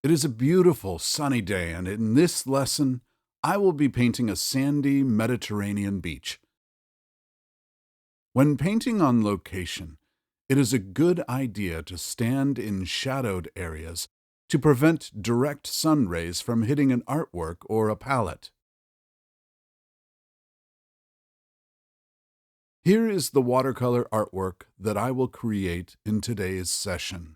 It is a beautiful sunny day, and in this lesson, I will be painting a sandy Mediterranean beach. When painting on location, it is a good idea to stand in shadowed areas to prevent direct sun rays from hitting an artwork or a palette. Here is the watercolor artwork that I will create in today's session.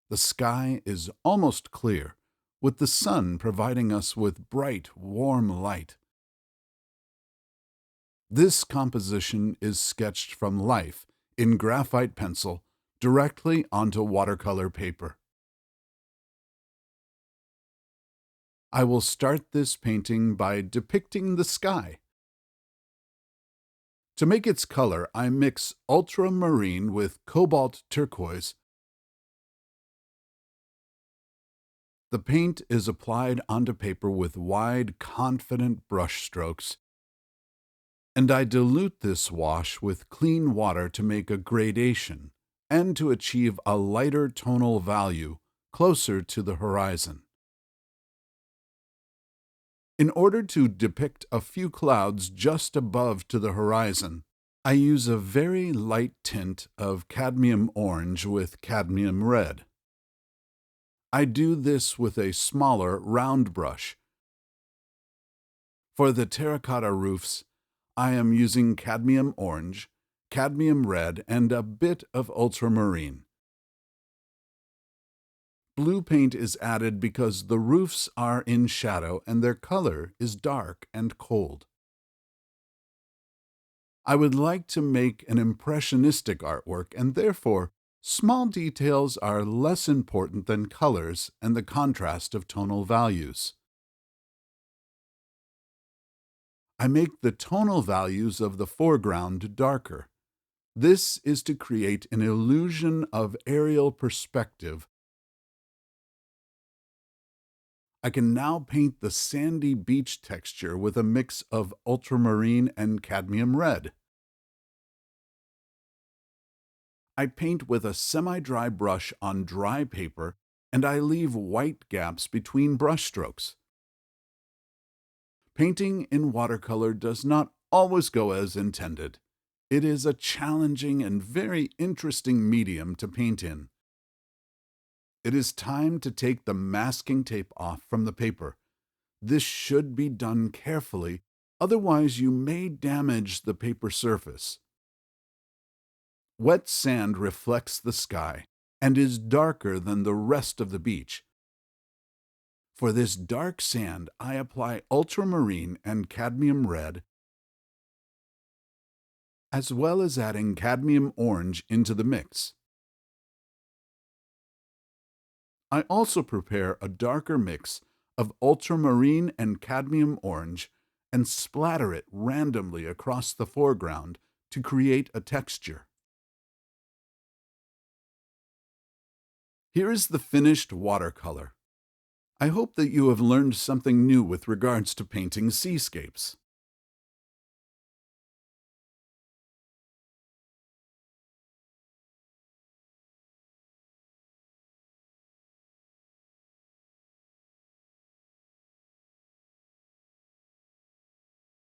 The sky is almost clear, with the sun providing us with bright, warm light. This composition is sketched from life in graphite pencil directly onto watercolor paper. I will start this painting by depicting the sky. To make its color, I mix ultramarine with cobalt turquoise. The paint is applied onto paper with wide, confident brush strokes, and I dilute this wash with clean water to make a gradation and to achieve a lighter tonal value closer to the horizon. In order to depict a few clouds just above to the horizon, I use a very light tint of cadmium orange with cadmium red. I do this with a smaller round brush. For the terracotta roofs, I am using cadmium orange, cadmium red, and a bit of ultramarine. Blue paint is added because the roofs are in shadow and their color is dark and cold. I would like to make an impressionistic artwork, and therefore small details are less important than colors and the contrast of tonal values. I make the tonal values of the foreground darker. This is to create an illusion of aerial perspective. I can now paint the sandy beach texture with a mix of ultramarine and cadmium red. I paint with a semi-dry brush on dry paper, and I leave white gaps between brush strokes. Painting in watercolor does not always go as intended. It is a challenging and very interesting medium to paint in. It is time to take the masking tape off from the paper. This should be done carefully, otherwise you may damage the paper surface. Wet sand reflects the sky and is darker than the rest of the beach. For this dark sand, I apply ultramarine and cadmium red, as well as adding cadmium orange into the mix. I also prepare a darker mix of ultramarine and cadmium orange and splatter it randomly across the foreground to create a texture. Here is the finished watercolor. I hope that you have learned something new with regards to painting seascapes.